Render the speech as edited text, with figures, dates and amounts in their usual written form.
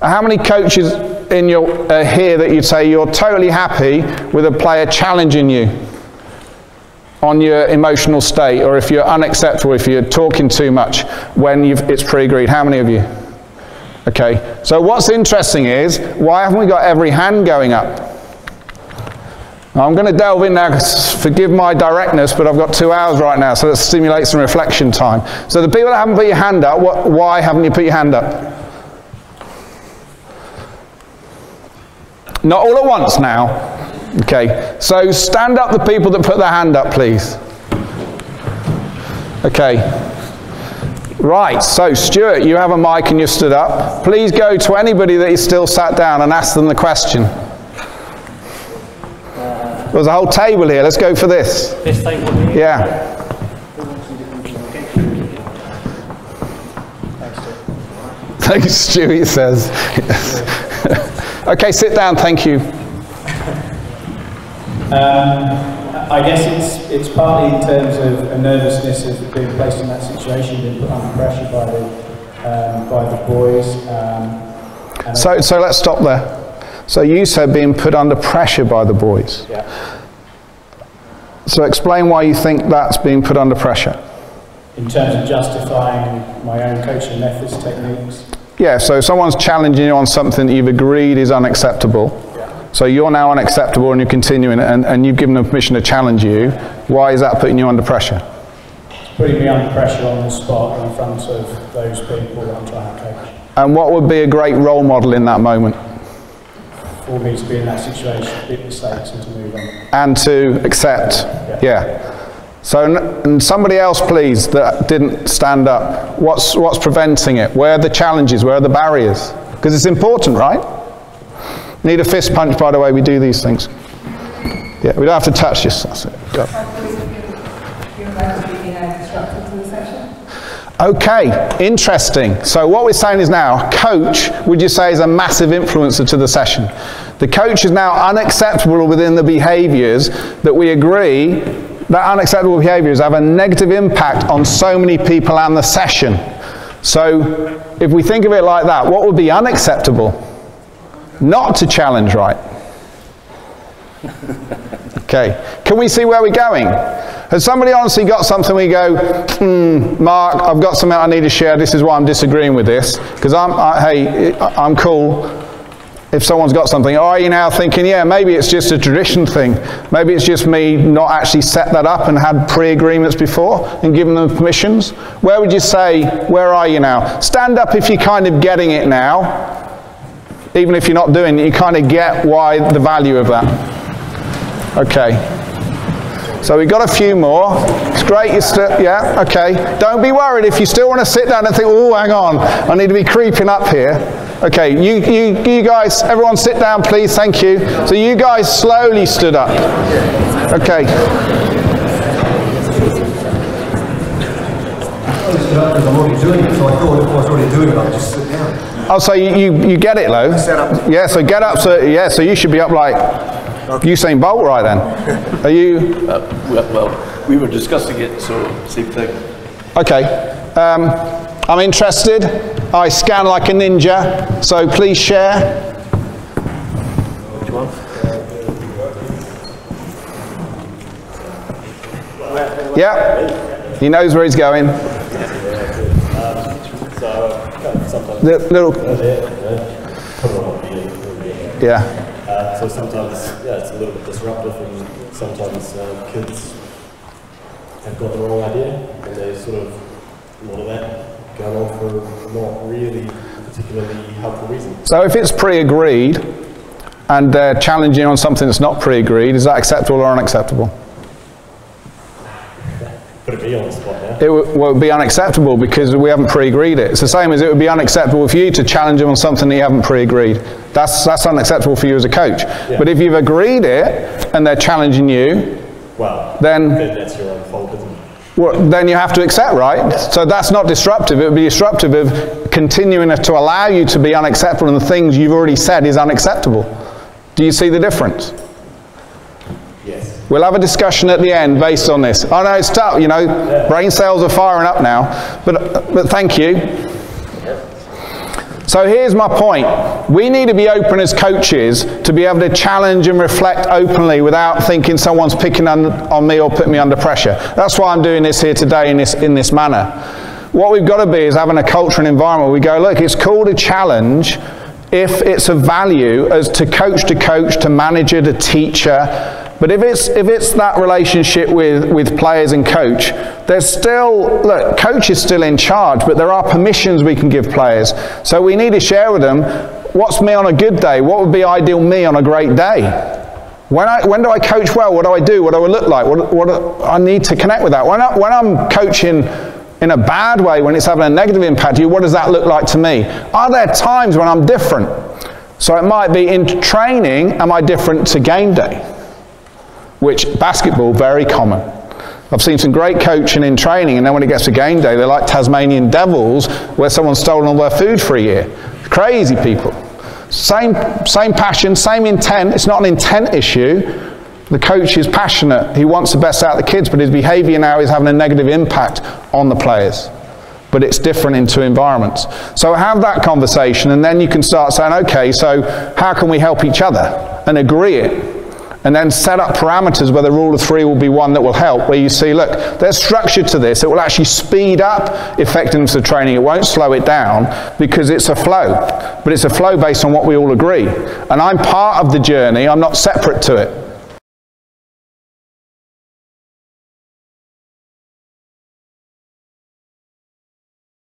How many coaches in your here that you'd say you're totally happy with a player challenging you on your emotional state, or if you're unacceptable, if you're talking too much when it's pre-agreed? How many of you? Okay, so what's interesting is, why haven't we got every hand going up? Now, I'm going to delve in now, forgive my directness, but I've got 2 hours right now, so let's stimulate some reflection time. So the people that haven't put your hand up, why haven't you put your hand up? Not all at once now. Okay, so stand up the people that put their hand up, please. Okay. Right, so Stuart, you have a mic and you've stood up. Please go to anybody that is still sat down and ask them the question. There's a whole table here, let's go for this. This table here? Yeah. Thanks, Stu, he says. Okay, sit down, thank you. I guess it's partly in terms of a nervousness of being placed in that situation, being put under pressure by the boys. So let's stop there. So you said being put under pressure by the boys. Yeah. So explain why you think that's being put under pressure. In terms of justifying my own coaching methods, techniques. Yeah, so someone's challenging you on something that you've agreed is unacceptable. Yeah. So you're now unacceptable and you're continuing and you've given them permission to challenge you. Why is that putting you under pressure? It's putting me under pressure on the spot in front of those people that I'm trying to coach. And what would be a great role model in that moment? For me to be in that situation, big mistakes and to move on. And to accept, yeah. So, and somebody else please that didn't stand up, what's preventing it? Where are the challenges, where are the barriers? Because it's important, right? Need a fist punch, by the way, we do these things. Yeah, we don't have to touch this. That's it. Go. Okay, interesting. So what we're saying is now, coach, would you say, is a massive influencer to the session. The coach is now unacceptable within the behaviours that we agree that unacceptable behaviours have a negative impact on so many people and the session. So if we think of it like that, what would be unacceptable? Not to challenge, right? Okay, can we see where we're going? Has somebody honestly got something we go, Mark, I've got something I need to share, this is why I'm disagreeing with this, because I'm cool if someone's got something. Or are you now thinking, yeah, maybe it's just a tradition thing, maybe it's just me not actually set that up and had pre-agreements before and given them permissions? Where would you say, where are you now? Stand up if you're kind of getting it now, even if you're not doing it, you kind of get why the value of that. Okay. So we've got a few more. It's great, yeah, okay. Don't be worried if you still want to sit down and think, oh, hang on, I need to be creeping up here. Okay, you guys, everyone sit down, please, thank you. So you guys slowly stood up. Okay. I'm already doing it, so I thought if I was already doing it, I'd just sit down. Oh, so you get it, though? Yeah, so get up, so you should be up like Usain Bolt right then. Are you? Well, we were discussing it, so same thing. Okay. I'm interested. I scan like a ninja, so please share. Which one? Yeah. He knows where he's going. The little. Yeah. So sometimes, it's a little bit disruptive, and sometimes kids have got the wrong idea, and they sort of, a lot of that go on for not really particularly helpful reasons. So if it's pre-agreed, and they're challenging on something that's not pre-agreed, is that acceptable or unacceptable? Put me on the spot now. It would be unacceptable because we haven't pre-agreed it. It's the same as it would be unacceptable for you to challenge them on something that you haven't pre-agreed. That's unacceptable for you as a coach. Yeah. But if you've agreed it and they're challenging you, well, then that's your own fault, isn't it? Well, then you have to accept, right? Yeah. So that's not disruptive. It would be disruptive of continuing to allow you to be unacceptable and the things you've already said is unacceptable. Do you see the difference? Yes. We'll have a discussion at the end based on this. Oh no, it's tough, you know, brain cells are firing up now. But thank you. So here's my point. We need to be open as coaches to be able to challenge and reflect openly without thinking someone's picking on me or putting me under pressure. That's why I'm doing this here today in this manner. What we've got to be is having a culture and environment where we go, look, it's cool to challenge if it's of value as to coach, to manager, to teacher. But if it's that relationship with players and coach, there's still, look, coach is still in charge, but there are permissions we can give players. So we need to share with them, what's me on a good day? What would be ideal me on a great day? When do I coach well? What do I do? What do I look like? What I need to connect with that. When I'm coaching in a bad way, when it's having a negative impact on you, what does that look like to me? Are there times when I'm different? So it might be in training, am I different to game day? Which basketball, very common. I've seen some great coaching in training, and then when it gets to game day, they're like Tasmanian devils where someone's stolen all their food for a year. Crazy people. Same passion, same intent. It's not an intent issue. The coach is passionate. He wants the best out of the kids, but his behaviour now is having a negative impact on the players. But it's different in two environments. So have that conversation, and then you can start saying, okay, so how can we help each other? And agree it. And then set up parameters where the rule of three will be one that will help, where you see, look, there's structure to this. It will actually speed up effectiveness of training. It won't slow it down because it's a flow. But it's a flow based on what we all agree. And I'm part of the journey. I'm not separate to it.